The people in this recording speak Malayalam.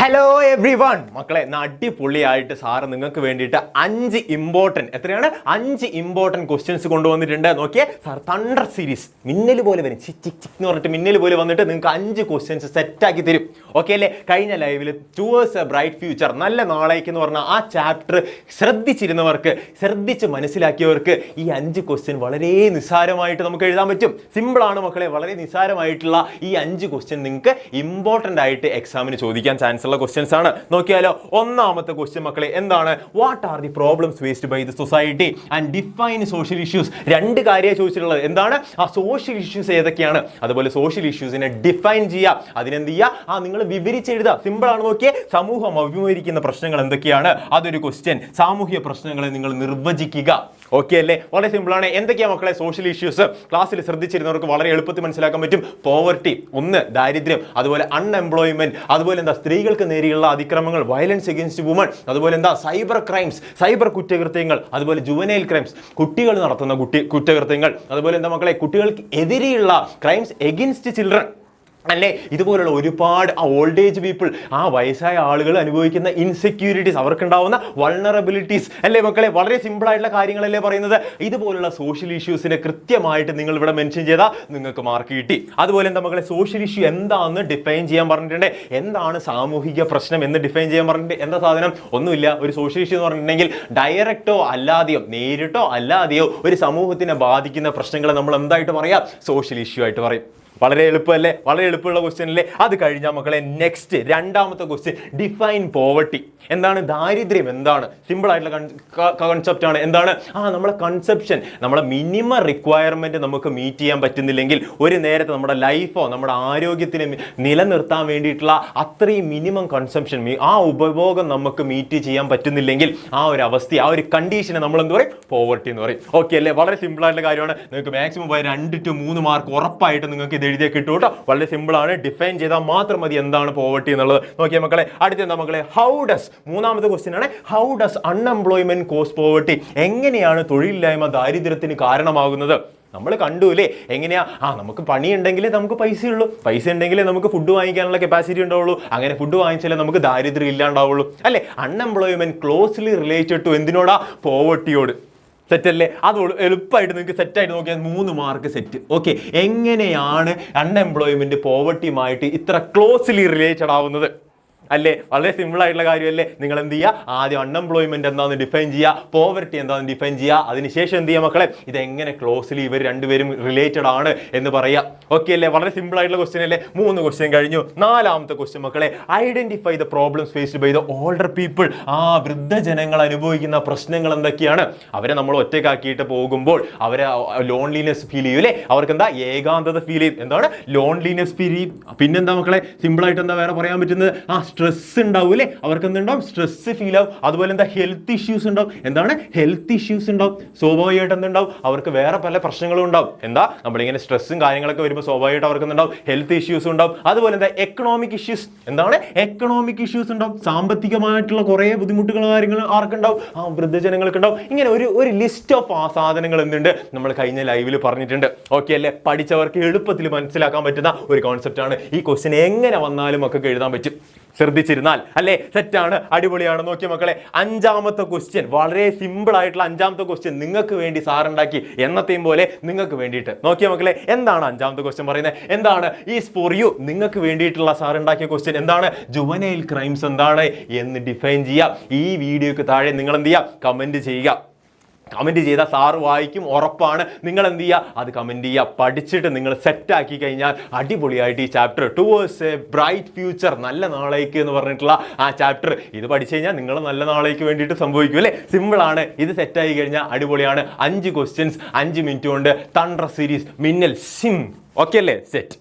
ഹലോ എവ്രി വൺ മക്കളെ, അടിപൊളിയായിട്ട് സാറ് നിങ്ങൾക്ക് വേണ്ടിയിട്ട് 5 ഇമ്പോർട്ടൻറ്റ് ക്വസ്റ്റ്യൻസ് കൊണ്ടുവന്നിട്ടുണ്ട്. നോക്കിയേ സാർ, തണ്ടർ സീരീസ് മിന്നൽ പോലെ വരും, ചിക് ചിക് ചിക് എന്ന് പറഞ്ഞിട്ട് മിന്നൽ പോലെ വന്നിട്ട് നിങ്ങൾക്ക് 5 ക്വസ്റ്റ്യൻസ് സെറ്റാക്കി തരും. ഓക്കെ അല്ലേ? കഴിഞ്ഞ ലൈവിൽ ടുവേഴ്സ് എ ബ്രൈറ്റ് ഫ്യൂച്ചർ, നല്ല നാളേക്ക് എന്ന് പറഞ്ഞാൽ ആ ചാപ്റ്റർ ശ്രദ്ധിച്ചിരുന്നവർക്ക്, ശ്രദ്ധിച്ച് മനസ്സിലാക്കിയവർക്ക് ഈ 5 ക്വസ്റ്റ്യൻ വളരെ നിസ്സാരമായിട്ട് നമുക്ക് എഴുതാൻ പറ്റും. സിമ്പിളാണ് മക്കളെ, വളരെ നിസ്സാരമായിട്ടുള്ള ഈ 5 ക്വസ്റ്റ്യൻ നിങ്ങൾക്ക് ഇമ്പോർട്ടൻ്റ് ആയിട്ട് എക്സാമിന് ചോദിക്കാൻ ചാൻസ് ഉള്ള ക്വസ്റ്റ്യൻസ് ആണ്. നോക്കിയാലോ, ഒന്നാമത്തെ ക്വസ്റ്റ്യൻ മക്കളെ എന്താണ്? What are the problems faced by the society and define social issues. 2 കാര്യമാണ് ചോദിച്ചിട്ടുള്ളത്. എന്താണ് ആ സോഷ്യൽ ഇഷ്യൂസ് ഏതൊക്കെയാണ്, അതുപോലെ സോഷ്യൽ ഇഷ്യൂസിനെ ഡിഫൈൻ ചെയ്യുക, അതിനെന്ത് ചെയ്യുക, നിങ്ങൾ വിവരിച്ചെഴുതുക. സിമ്പിൾ ആണ്. നോക്കിയേ, സമൂഹം അഭിമുഖീകരിക്കുന്ന പ്രശ്നങ്ങൾ എന്തൊക്കെയാണ്, അതൊരു ക്വസ്റ്റ്യൻ. സാമൂഹ്യ പ്രശ്നങ്ങളെ നിങ്ങൾ നിർവചിക്കുക. ഓക്കെ അല്ലേ? വളരെ സിമ്പിൾ ആണ്. എന്തൊക്കെയാണ് മക്കളെ സോഷ്യൽ ഇഷ്യൂസ്? ക്ലാസ്സിൽ ശ്രദ്ധിച്ചിരുന്നവർക്ക് വളരെ എളുപ്പത്തിൽ മനസ്സിലാക്കാൻ പറ്റും. പോവർട്ടി, ദാരിദ്ര്യം, അതുപോലെ അൺഎംപ്ലോയ്മെന്റ്, അതുപോലെ എന്താ സ്ത്രീകൾക്ക് നേരെയുള്ള അതിക്രമങ്ങൾ, വയലൻസ് എഗൈൻസ്റ്റ് വുമൺ, അതുപോലെ എന്താ സൈബർ ക്രൈംസ്, സൈബർ കുറ്റകൃത്യങ്ങൾ, അതുപോലെ ജുവനൈൽ ക്രൈംസ്, കുട്ടികൾ നടത്തുന്ന കുറ്റകൃത്യങ്ങൾ, അതുപോലെ എന്താ മക്കളെ കുട്ടികൾക്ക് എതിരെയുള്ള ക്രൈംസ് എഗൈൻസ്റ്റ് ചിൽഡ്രൻ അല്ലേ? ഇതുപോലുള്ള ഒരുപാട് ഓൾഡ് ഏജ് പീപ്പിൾ, ആ വയസ്സായ ആളുകൾ അനുഭവിക്കുന്ന ഇൻസെക്യൂരിറ്റീസ്, അവർക്കുണ്ടാവുന്ന വൾണറബിലിറ്റീസ് അല്ലേ മക്കളെ? വളരെ സിമ്പിൾ ആയിട്ടുള്ള കാര്യങ്ങളല്ലേ പറയുന്നത്. ഇതുപോലുള്ള സോഷ്യൽ ഇഷ്യൂസിനെ കൃത്യമായിട്ട് നിങ്ങൾ ഇവിടെ മെൻഷൻ ചെയ്താൽ നിങ്ങൾക്ക് മാർക്ക് കിട്ടി. അതുപോലെ എന്താ മക്കളെ, സോഷ്യൽ ഇഷ്യൂ എന്താണെന്ന് ഡിഫൈൻ ചെയ്യാൻ പറഞ്ഞിട്ടുണ്ട്. എന്താണ് സാമൂഹിക പ്രശ്നം എന്ന് ഡിഫൈൻ ചെയ്യാൻ പറഞ്ഞിട്ട് എന്താ സാധനം? ഒന്നുമില്ല. ഒരു സോഷ്യൽ ഇഷ്യൂ എന്ന് പറഞ്ഞിട്ടുണ്ടെങ്കിൽ ഡയറക്റ്റോ അല്ലാതെയോ, നേരിട്ടോ അല്ലാതെയോ ഒരു സമൂഹത്തിനെ ബാധിക്കുന്ന പ്രശ്നങ്ങളെ നമ്മൾ എന്തായിട്ട് പറയാം? സോഷ്യൽ ഇഷ്യൂ ആയിട്ട് പറയും. വളരെ എളുപ്പമല്ലേ? വളരെ എളുപ്പമുള്ള ക്വസ്റ്റ്യൻ അല്ലേ? അത് കഴിഞ്ഞാൽ മക്കളെ നെക്സ്റ്റ് രണ്ടാമത്തെ ക്വസ്റ്റ്യൻ, ഡിഫൈൻ പോവർട്ടി. എന്താണ് ദാരിദ്ര്യം? എന്താണ്? സിമ്പിൾ ആയിട്ടുള്ള കൺസെപ്റ്റ് ആണ്. എന്താണ് നമ്മളെ കൺസെപ്ഷൻ, നമ്മുടെ മിനിമം റിക്വയർമെന്റ് നമുക്ക് മീറ്റ് ചെയ്യാൻ പറ്റുന്നില്ലെങ്കിൽ, ഒരു നേരത്തെ നമ്മുടെ ലൈഫോ നമ്മുടെ ആരോഗ്യത്തിനെ നിലനിർത്താൻ വേണ്ടിയിട്ടുള്ള അത്രയും മിനിമം കൺസംഷൻ, ആ ഉപഭോഗം നമുക്ക് മീറ്റ് ചെയ്യാൻ പറ്റുന്നില്ലെങ്കിൽ, ആ ഒരു അവസ്ഥ, ആ ഒരു കണ്ടീഷനെ നമ്മൾ എന്ത് പറയും? പോവർട്ടി എന്ന് പറയും. ഓക്കെ അല്ലേ? വളരെ സിമ്പിൾ ആയിട്ടുള്ള കാര്യമാണ്. നിങ്ങൾക്ക് മാക്സിമം പോയ 2 to 3 മാർക്ക് ഉറപ്പായിട്ട് നിങ്ങൾക്ക് ഇത് എഴുതിയ കിട്ടും കേട്ടോ. വളരെ സിമ്പിൾ ആണ്. ഡിഫൈൻ ചെയ്താൽ മാത്രം മതി എന്താണ് പോവർട്ടി എന്നുള്ളത്. നോക്കിയാൽ മക്കളെ, അടുത്ത എന്താ മക്കളെ? ഹൗ ഡസ്, മൂന്നാമത്തെ ക്വസ്റ്റ്യൻ ആണ്, how does unemployment cause poverty. എങ്ങനെയാണ് തൊഴിലില്ലായ്മ ദാരിദ്ര്യത്തിന് കാരണമാകുന്നത്? നമ്മൾ കണ്ടു അല്ലേ എങ്ങനെയാ? നമുക്ക് പണിയുണ്ടെങ്കിലേ നമുക്ക് പൈസ ഉള്ളൂ, പൈസ ഉണ്ടെങ്കിലേ നമുക്ക് ഫുഡ് വാങ്ങിക്കാനുള്ള കപ്പാസിറ്റി ഉണ്ടാവുള്ളൂ, അങ്ങനെ ഫുഡ് വാങ്ങിച്ചാലേ നമുക്ക് ദാരിദ്ര്യം ഇല്ലാണ്ടാവുള്ളൂ അല്ലേ? അൺഎംപ്ലോയ്മെന്റ് ക്ലോസ്ലി റിലേറ്റഡ് ടു എന്തിനോടാ? പോവർട്ടിയോട്. സെറ്റല്ലേ? അത് എളുപ്പമായിട്ട് നിങ്ങൾക്ക് സെറ്റായിട്ട് നോക്കിയാൽ 3 മാർക്ക് സെറ്റ്. ഓക്കെ, എങ്ങനെയാണ് അൺഎംപ്ലോയ്മെന്റ് പോവർട്ടിയുമായിട്ട് ഇത്ര ക്ലോസ്ലി റിലേറ്റഡ് ആവുന്നത് അല്ലേ? വളരെ സിമ്പിൾ ആയിട്ടുള്ള കാര്യമല്ലേ? നിങ്ങൾ എന്ത് ചെയ്യുക? ആദ്യം അൺഎംപ്ലോയ്മെന്റ് എന്താണെന്ന് ഡിഫൈൻ ചെയ്യുക, പോവർട്ടി എന്താണെന്ന് ഡിഫൈൻ ചെയ്യുക, അതിനുശേഷം എന്ത് ചെയ്യുക മക്കളെ? ഇതെങ്ങനെ ക്ലോസ്ലി ഇവർ രണ്ടുപേരും റിലേറ്റഡ് ആണ് എന്ന് പറയുക. ഓക്കെ അല്ലേ? വളരെ സിമ്പിൾ ആയിട്ടുള്ള ക്വസ്റ്റ്യൻ അല്ലേ? 3 ക്വസ്റ്റ്യൻ കഴിഞ്ഞു. 4ാമത്തെ ക്വസ്റ്റ്യൻ മക്കളെ, identify the problems faced by the older people. വൃദ്ധജനങ്ങൾ അനുഭവിക്കുന്ന പ്രശ്നങ്ങൾ എന്തൊക്കെയാണ്? അവരെ നമ്മൾ ഒറ്റയ്ക്കാക്കിയിട്ട് പോകുമ്പോൾ അവരെ ലോൺലിനെസ് ഫീൽ ചെയ്യും അല്ലേ? അവർക്ക് എന്താ? ഏകാന്തത ഫീൽ ചെയ്യും. എന്താണ്? ലോൺലിനെസ് ഫീൽ ചെയ്യും. പിന്നെന്താ മക്കളെ സിമ്പിൾ ആയിട്ട് എന്താ വേറെ പറയാൻ പറ്റുന്നത്? സ്ട്രെസ് ഉണ്ടാവും അല്ലേ? അവർക്ക് എന്തുണ്ടാവും? സ്ട്രെസ് ഫീൽ ആവും. അതുപോലെ എന്താ? ഹെൽത്ത് ഇഷ്യൂസ് ഉണ്ടാവും. എന്താണ്? ഹെൽത്ത് ഇഷ്യൂസ് ഉണ്ടാവും. സ്വാഭാവികമായിട്ട് എന്തുണ്ടാവും? അവർക്ക് വേറെ പല പ്രശ്നങ്ങളും ഉണ്ടാവും. എന്താ? നമ്മളിങ്ങനെ സ്ട്രെസ്സും കാര്യങ്ങളൊക്കെ വരുമ്പോൾ സ്വാഭാവികമായിട്ട് അവർക്ക് എന്തുണ്ടാവും? ഹെൽത്ത് ഇഷ്യൂസ് ഉണ്ടാവും. അതുപോലെ എന്താ? Economic issues. എന്താണ്? എക്കണോമിക് ഇഷ്യൂസ് ഉണ്ടാവും. സാമ്പത്തികമായിട്ടുള്ള കുറേ ബുദ്ധിമുട്ടുകൾ കാര്യങ്ങൾ ആർക്കുണ്ടാവും? വൃദ്ധജനങ്ങൾക്ക് ഉണ്ടാവും. ഇങ്ങനെ ഒരു ലിസ്റ്റ് ഓഫ് സാധനങ്ങൾ എന്തുണ്ട് നമ്മൾ കഴിഞ്ഞ ലൈവിൽ പറഞ്ഞിട്ടുണ്ട്. ഓക്കെ അല്ലേ? പഠിച്ചവർക്ക് എളുപ്പത്തിൽ മനസ്സിലാക്കാൻ പറ്റുന്ന ഒരു കോൺസെപ്റ്റ് ആണ്. ഈ ക്വസ്റ്റ്യൻ എങ്ങനെ വന്നാലും ഒക്കെ എഴുതാൻ പറ്റും ശ്രദ്ധിച്ചിരുന്നാൽ അല്ലേ? സെറ്റാണ്, അടിപൊളിയാണ്. നോക്കിയ മക്കളെ, 5ാമത്തെ ക്വസ്റ്റ്യൻ, വളരെ സിമ്പിൾ ആയിട്ടുള്ള 5ാമത്തെ ക്വസ്റ്റ്യൻ നിങ്ങൾക്ക് വേണ്ടി സാറുണ്ടാക്കി, എന്നത്തെയും പോലെ നിങ്ങൾക്ക് വേണ്ടിയിട്ട്. നോക്കിയ മക്കളെ, എന്താണ് 5ാമത്തെ ക്വസ്റ്റ്യൻ പറയുന്നത്? എന്താണ്? ഈസ് ഫോർ യു, നിങ്ങൾക്ക് വേണ്ടിയിട്ടുള്ള സാറുണ്ടാക്കിയ ക്വസ്റ്റ്യൻ എന്താണ്? ജുവനൈൽ ക്രൈംസ് എന്താണ് എന്ന് ഡിഫൈൻ ചെയ്യുക. ഈ വീഡിയോക്ക് താഴെ നിങ്ങൾ എന്ത് ചെയ്യുക? കമന്റ് ചെയ്യുക. കമൻറ്റ് ചെയ്താൽ സാറ് വായിക്കും, ഉറപ്പാണ്. നിങ്ങൾ എന്ത് ചെയ്യുക? അത് കമൻറ്റ് ചെയ്യുക. പഠിച്ചിട്ട് നിങ്ങൾ സെറ്റാക്കി കഴിഞ്ഞാൽ അടിപൊളിയായിട്ട് ഈ chapter towards A bright future, നല്ല നാളേക്ക് എന്ന് പറഞ്ഞിട്ടുള്ള ആ ചാപ്റ്റർ ഇത് പഠിച്ചു കഴിഞ്ഞാൽ നിങ്ങൾ നല്ല നാളേക്ക് വേണ്ടിയിട്ട് സംഭവിക്കും അല്ലേ? സിമ്പിളാണ്. ഇത് സെറ്റായി കഴിഞ്ഞാൽ അടിപൊളിയാണ്. 5 ക്വസ്റ്റ്യൻസ് 5 മിനിറ്റ് കൊണ്ട് തണ്ടർ സീരീസ് മിന്നൽ സിം. ഓക്കെ അല്ലേ? സെറ്റ്.